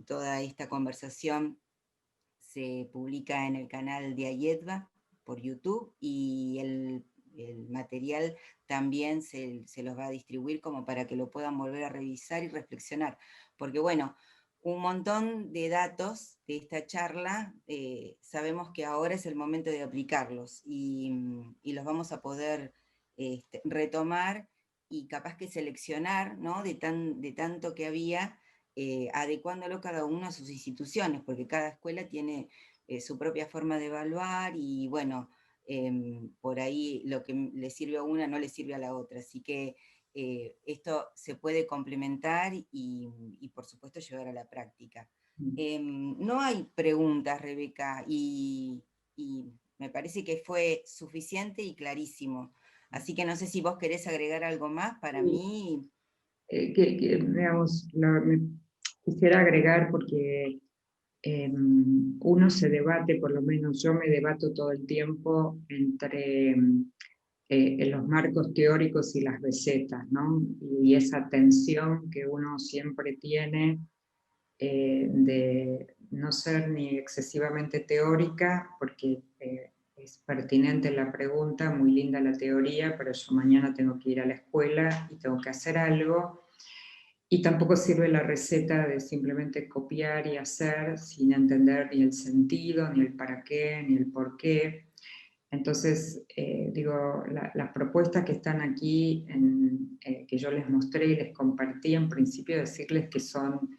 toda esta conversación se publica en el canal de Ayedva por YouTube y el material también se los va a distribuir como para que lo puedan volver a revisar y reflexionar. Porque bueno, un montón de datos de esta charla, sabemos que ahora es el momento de aplicarlos y los vamos a poder retomar y capaz que seleccionar, ¿no? De tanto que había, adecuándolo cada uno a sus instituciones, porque cada escuela tiene su propia forma de evaluar y bueno, por ahí lo que le sirve a una no le sirve a la otra. Así que esto se puede complementar y por supuesto llevar a la práctica. No hay preguntas, Rebeca, y me parece que fue suficiente y clarísimo. Así que no sé si vos querés agregar algo más para mí.
Digamos, quisiera agregar porque uno se debate, por lo menos yo me debato todo el tiempo entre en los marcos teóricos y las recetas, ¿no? Y esa tensión que uno siempre tiene de no ser ni excesivamente teórica, porque es pertinente la pregunta, muy linda la teoría, pero yo mañana tengo que ir a la escuela y tengo que hacer algo, y tampoco sirve la receta de simplemente copiar y hacer sin entender ni el sentido, ni el para qué, ni el por qué. Entonces, digo, las propuestas que están aquí, que yo les mostré y les compartí, en principio decirles que son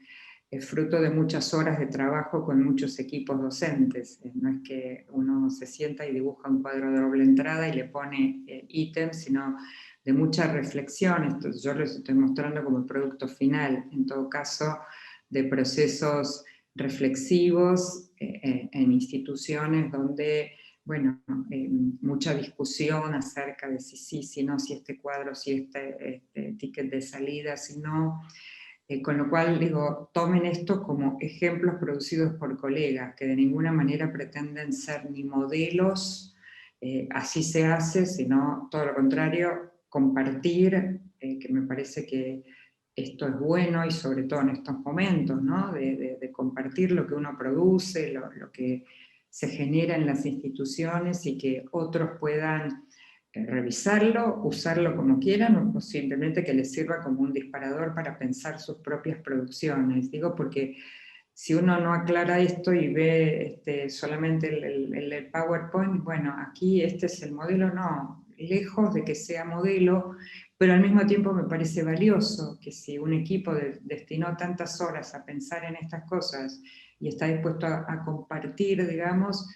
fruto de muchas horas de trabajo con muchos equipos docentes. No es que uno se sienta y dibuja un cuadro de doble entrada y le pone ítems, sino de mucha reflexión. Entonces, yo les estoy mostrando como el producto final, en todo caso, de procesos reflexivos en instituciones donde, bueno, mucha discusión acerca de si sí, si no, si este cuadro, si este ticket de salida, si no. Con lo cual, digo, tomen esto como ejemplos producidos por colegas, que de ninguna manera pretenden ser ni modelos, así se hace, sino todo lo contrario, compartir, que me parece que esto es bueno y sobre todo en estos momentos, ¿no? De compartir lo que uno produce, lo que se genera en las instituciones y que otros puedan revisarlo, usarlo como quieran o simplemente que les sirva como un disparador para pensar sus propias producciones. Digo porque si uno no aclara esto y ve solamente el PowerPoint, bueno, aquí este es el modelo, no, lejos de que sea modelo, pero al mismo tiempo me parece valioso que si un equipo destinó tantas horas a pensar en estas cosas y está dispuesto a compartir, digamos,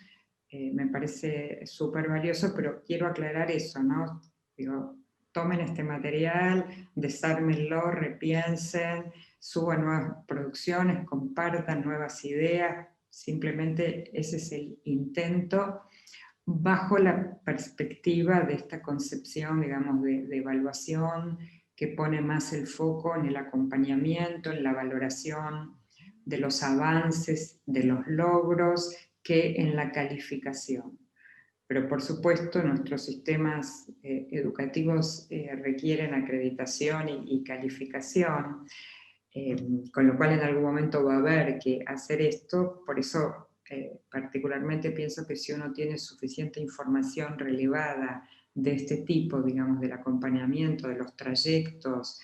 me parece súper valioso, pero quiero aclarar eso, ¿no? Digo, tomen este material, desármenlo, repiensen, suban nuevas producciones, compartan nuevas ideas, simplemente ese es el intento bajo la perspectiva de esta concepción, digamos, de evaluación que pone más el foco en el acompañamiento, en la valoración de los avances, de los logros, que en la calificación. Pero por supuesto nuestros sistemas educativos requieren acreditación y calificación, con lo cual en algún momento va a haber que hacer esto. Por eso particularmente pienso que si uno tiene suficiente información relevada de este tipo, digamos, del acompañamiento, de los trayectos,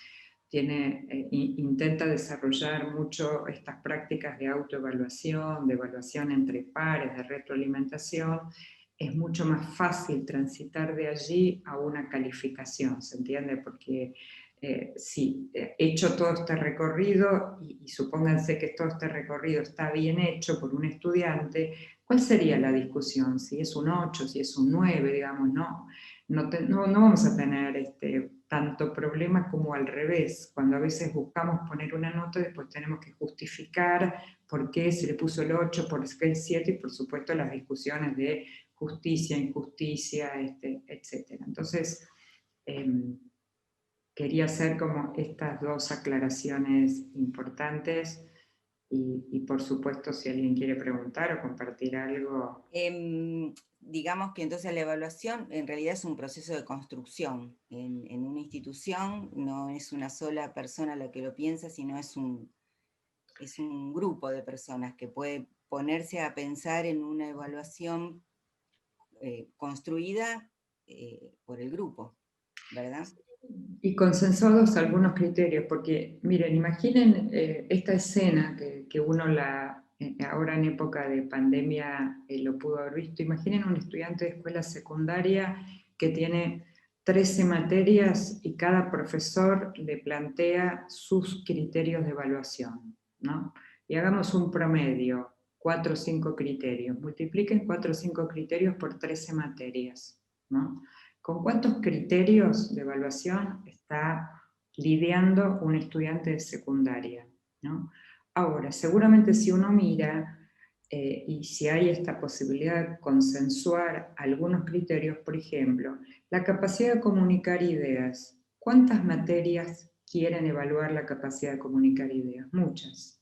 intenta desarrollar mucho estas prácticas de autoevaluación, de evaluación entre pares, de retroalimentación, es mucho más fácil transitar de allí a una calificación, ¿se entiende? Porque si he hecho todo este recorrido y supónganse que todo este recorrido está bien hecho por un estudiante, ¿cuál sería la discusión? Si es un 8, si es un 9, digamos, no vamos a tener tanto problema como al revés, cuando a veces buscamos poner una nota y después tenemos que justificar por qué se le puso el 8, por qué el 7, y por supuesto las discusiones de justicia, injusticia, etc. Entonces, quería hacer como estas dos aclaraciones importantes y por supuesto si alguien quiere preguntar o compartir algo.
Digamos que entonces la evaluación en realidad es un proceso de construcción. En una institución no es una sola persona la que lo piensa, sino es un grupo de personas que puede ponerse a pensar en una evaluación construida por el grupo, ¿verdad?
Y consensuados algunos criterios, porque miren, imaginen esta escena que uno ahora en época de pandemia lo pudo haber visto. Imaginen un estudiante de escuela secundaria que tiene 13 materias y cada profesor le plantea sus criterios de evaluación, ¿no? Y hagamos un promedio, 4 o 5 criterios. Multipliquen 4 o 5 criterios por 13 materias, ¿no? ¿Con cuántos criterios de evaluación está lidiando un estudiante de secundaria, ¿no? Ahora, seguramente si uno mira y si hay esta posibilidad de consensuar algunos criterios, por ejemplo, la capacidad de comunicar ideas. ¿Cuántas materias quieren evaluar la capacidad de comunicar ideas? Muchas.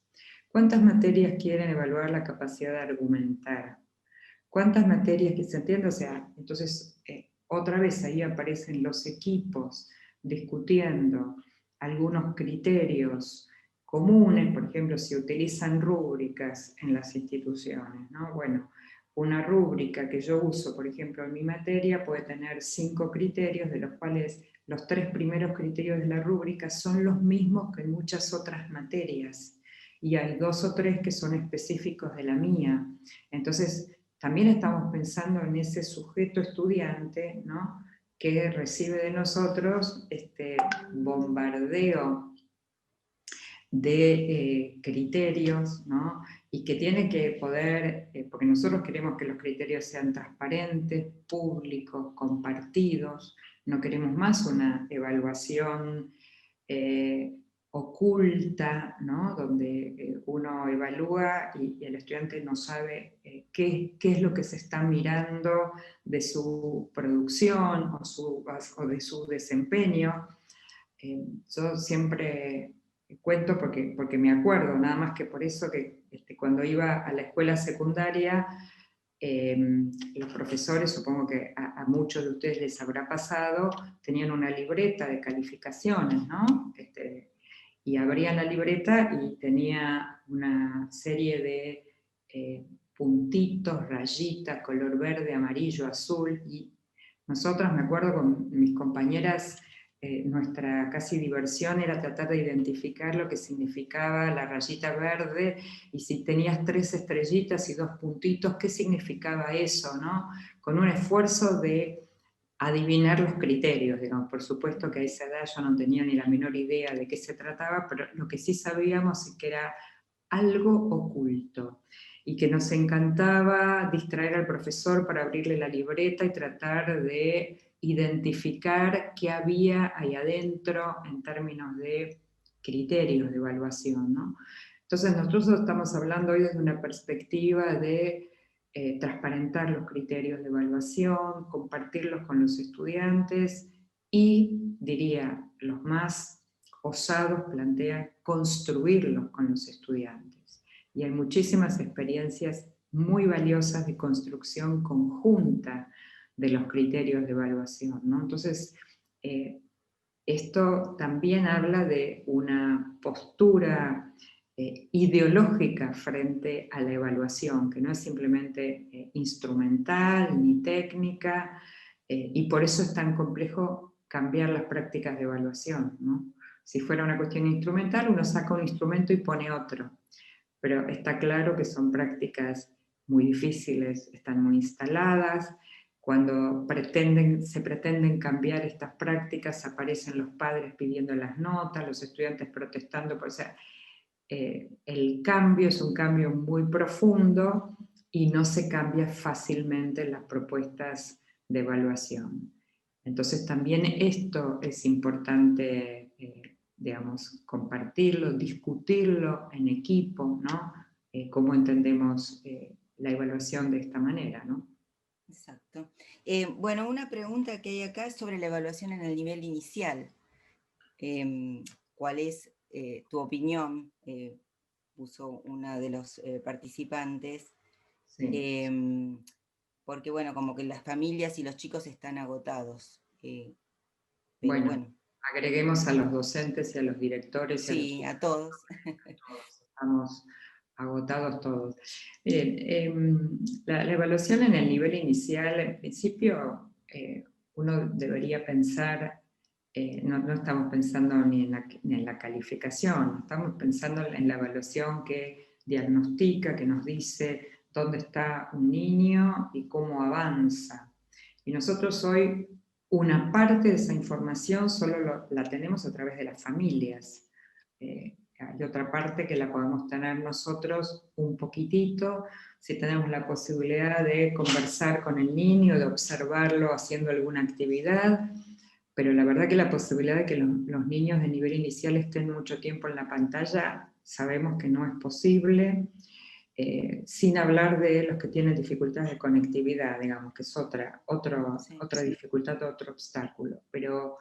¿Cuántas materias quieren evaluar la capacidad de argumentar? ¿Cuántas materias que se entiende? O sea, entonces, otra vez ahí aparecen los equipos discutiendo algunos criterios comunes, por ejemplo, si utilizan rúbricas en las instituciones, ¿no? Bueno, una rúbrica que yo uso, por ejemplo, en mi materia puede tener 5 criterios, de los cuales los 3 primeros criterios de la rúbrica son los mismos que en muchas otras materias, y hay 2 o 3 que son específicos de la mía. Entonces, también estamos pensando en ese sujeto estudiante, ¿no?, que recibe de nosotros este bombardeo de criterios, ¿no?, y que tiene que poder, porque nosotros queremos que los criterios sean transparentes, públicos, compartidos, no queremos más una evaluación oculta, ¿no?, donde uno evalúa y el estudiante no sabe qué es lo que se está mirando de su producción o de su desempeño. Yo siempre cuento porque me acuerdo, nada más que por eso que cuando iba a la escuela secundaria, los profesores, supongo que a muchos de ustedes les habrá pasado, tenían una libreta de calificaciones, ¿no? Y abrían la libreta y tenía una serie de puntitos, rayitas, color verde, amarillo, azul, y nosotras, me acuerdo con mis compañeras, nuestra casi diversión era tratar de identificar lo que significaba la rayita verde, y si tenías 3 estrellitas y 2 puntitos, ¿qué significaba eso, no? Con un esfuerzo de adivinar los criterios, digamos. Por supuesto que a esa edad yo no tenía ni la menor idea de qué se trataba, pero lo que sí sabíamos es que era algo oculto y que nos encantaba distraer al profesor para abrirle la libreta y tratar de identificar qué había ahí adentro en términos de criterios de evaluación, ¿no? Entonces nosotros estamos hablando hoy desde una perspectiva de transparentar los criterios de evaluación, compartirlos con los estudiantes y, diría, los más osados plantean construirlos con los estudiantes. Y hay muchísimas experiencias muy valiosas de construcción conjunta de los criterios de evaluación, ¿no? Entonces, esto también habla de una postura ideológica frente a la evaluación, que no es simplemente instrumental ni técnica, y por eso es tan complejo cambiar las prácticas de evaluación, ¿no? Si fuera una cuestión instrumental, uno saca un instrumento y pone otro, pero está claro que son prácticas muy difíciles, están muy instaladas. Cuando se pretenden cambiar estas prácticas, aparecen los padres pidiendo las notas, los estudiantes protestando, o sea, el cambio es un cambio muy profundo y no se cambia fácilmente las propuestas de evaluación. Entonces también esto es importante, digamos, compartirlo, discutirlo en equipo, ¿no? Cómo entendemos la evaluación de esta manera, ¿no?
Exacto. Bueno, una pregunta que hay acá es sobre la evaluación en el nivel inicial. ¿Cuál es tu opinión? Puso una de los participantes.
Sí.
Porque bueno, como que las familias y los chicos están agotados. Pero
Bueno,
bueno,
agreguemos a los docentes y a los directores y a los
sí, a todos.
todos, estamos agotados todos. Bien, la evaluación en el nivel inicial, en principio, uno debería pensar, no estamos pensando ni en la calificación, estamos pensando en la evaluación que diagnostica, que nos dice dónde está un niño y cómo avanza. Y nosotros hoy una parte de esa información solo la tenemos a través de las familias. Hay otra parte que la podemos tener nosotros un poquitito, si tenemos la posibilidad de conversar con el niño, de observarlo haciendo alguna actividad, pero la verdad que la posibilidad de que los niños de nivel inicial estén mucho tiempo en la pantalla, sabemos que no es posible, sin hablar de los que tienen dificultades de conectividad, digamos, que es
Sí.
otra dificultad, otro obstáculo. Pero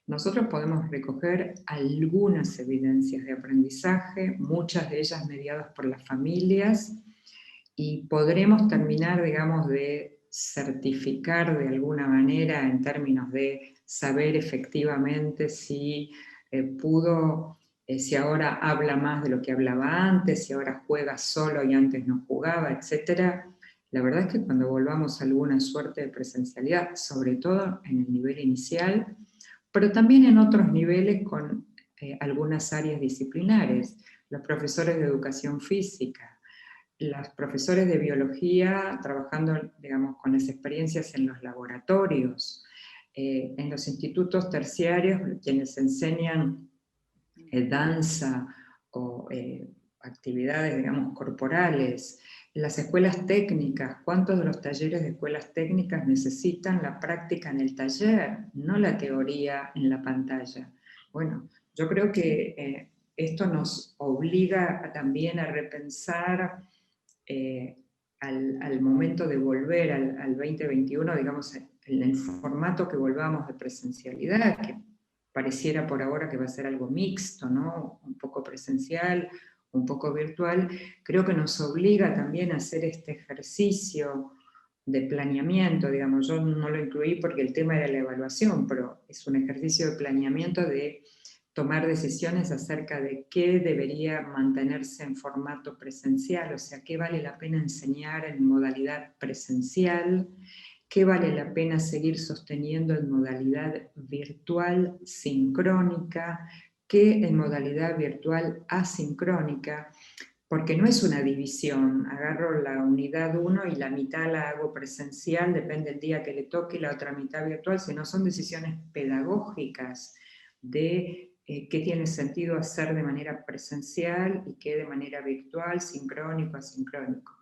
nosotros podemos recoger algunas evidencias de aprendizaje, muchas de ellas mediadas por las familias, y podremos terminar, digamos, de certificar de alguna manera en términos de saber efectivamente si pudo, si ahora habla más de lo que hablaba antes, si ahora juega solo y antes no jugaba, etc. La verdad es que cuando volvamos a alguna suerte de presencialidad, sobre todo en el nivel inicial, pero también en otros niveles con algunas áreas disciplinares, los profesores de educación física, los profesores de biología trabajando, digamos, con las experiencias en los laboratorios, en los institutos terciarios, quienes enseñan danza o actividades, digamos, corporales, las escuelas técnicas, ¿cuántos de los talleres de escuelas técnicas necesitan la práctica en el taller, no la teoría en la pantalla? Bueno, yo creo que esto nos obliga también a repensar al momento de volver al 2021, digamos, en el formato que volvamos de presencialidad, que pareciera por ahora que va a ser algo mixto, ¿no? Un poco presencial, un poco virtual, creo que nos obliga también a hacer este ejercicio de planeamiento, digamos, yo no lo incluí porque el tema era la evaluación, pero es un ejercicio de planeamiento de tomar decisiones acerca de qué debería mantenerse en formato presencial, o sea, qué vale la pena enseñar en modalidad presencial, qué vale la pena seguir sosteniendo en modalidad virtual sincrónica, qué en modalidad virtual asincrónica, porque no es una división, agarro la unidad 1 y la mitad la hago presencial, depende del día que le toque, y la otra mitad virtual, sino son decisiones pedagógicas de qué tiene sentido hacer de manera presencial y qué de manera virtual, sincrónico, asincrónico.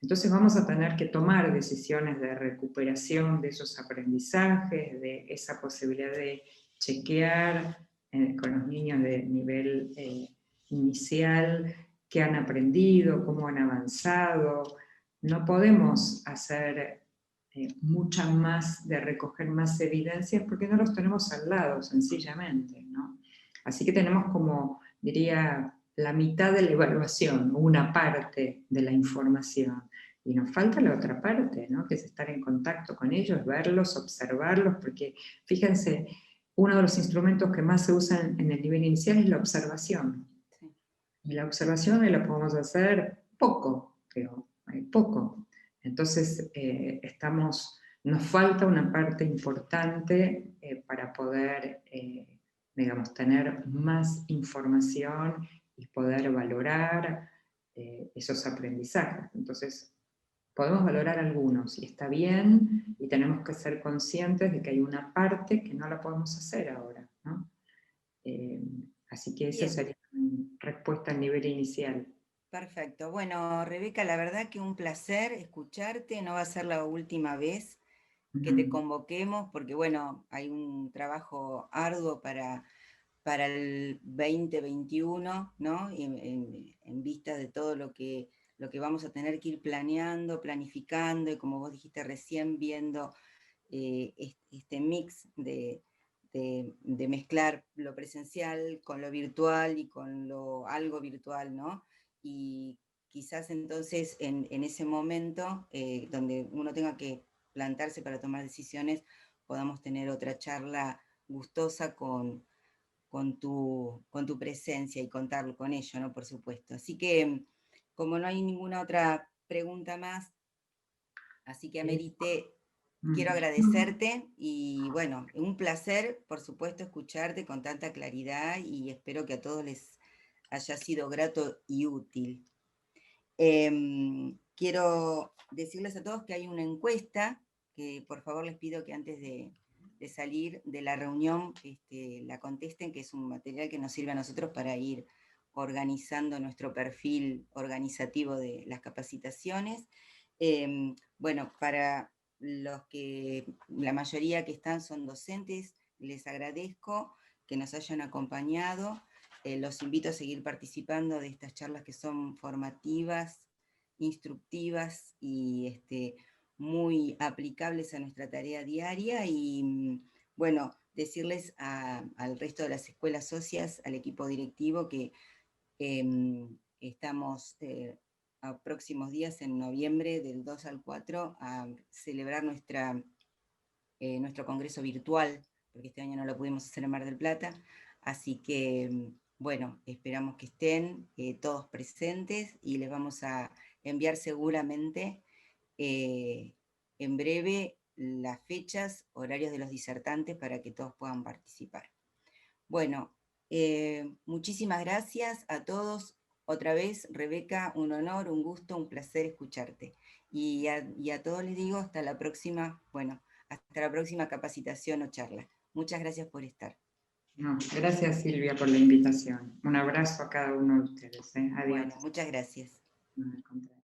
Entonces vamos a tener que tomar decisiones de recuperación de esos aprendizajes, de esa posibilidad de chequear con los niños de nivel inicial qué han aprendido, cómo han avanzado. No podemos hacer mucha más, de recoger más evidencias porque no los tenemos al lado, sencillamente, ¿no? Así que tenemos como, diría, la mitad de la evaluación, una parte de la información. Y nos falta la otra parte, ¿no? Que es estar en contacto con ellos, verlos, observarlos, porque fíjense, uno de los instrumentos que más se usan en el nivel inicial es la observación.
Sí.
Y la observación la podemos hacer poco, pero hay poco. Entonces, nos falta una parte importante para poder, digamos, tener más información y poder valorar esos aprendizajes. Entonces, podemos valorar algunos y está bien y tenemos que ser conscientes de que hay una parte que no la podemos hacer ahora, ¿no? Así que esa
Bien,
sería mi respuesta a nivel inicial.
Perfecto. Bueno, Rebeca, la verdad que un placer escucharte, no va a ser la última vez que te convoquemos, porque bueno, hay un trabajo arduo para el 2021, ¿no? En vista de todo lo que vamos a tener que ir planeando, planificando, y como vos dijiste recién, viendo este mix de mezclar lo presencial con lo virtual y con lo algo virtual, ¿no? Y quizás entonces en ese momento donde uno tenga que plantarse para tomar decisiones, podamos tener otra charla gustosa con tu presencia y contar con ello, ¿no? Por supuesto. Así que, como no hay ninguna otra pregunta más, así que amerite, quiero agradecerte y bueno, un placer, por supuesto, escucharte con tanta claridad y espero que a todos les haya sido grato y útil. Quiero decirles a todos que hay una encuesta que por favor les pido que antes de salir de la reunión la contesten, que es un material que nos sirve a nosotros para ir organizando nuestro perfil organizativo de las capacitaciones. Bueno, para los que la mayoría que están son docentes, les agradezco que nos hayan acompañado. Los invito a seguir participando de estas charlas que son formativas, instructivas y muy aplicables a nuestra tarea diaria. Y bueno, decirles al resto de las escuelas socias, al equipo directivo, que estamos a próximos días, en noviembre, del 2 al 4, a celebrar nuestro congreso virtual, porque este año no lo pudimos hacer en Mar del Plata. Así que, bueno, esperamos que estén todos presentes y les vamos a enviar seguramente en breve las fechas, horarios de los disertantes para que todos puedan participar. Bueno, muchísimas gracias a todos. Otra vez, Rebeca, un honor, un gusto, un placer escucharte. Y a todos les digo hasta la próxima, bueno, hasta la próxima capacitación o charla. Muchas gracias por estar.
No, gracias Silvia por la invitación. Un abrazo a cada uno de ustedes. Adiós.
Bueno, muchas gracias.
No, al contrario.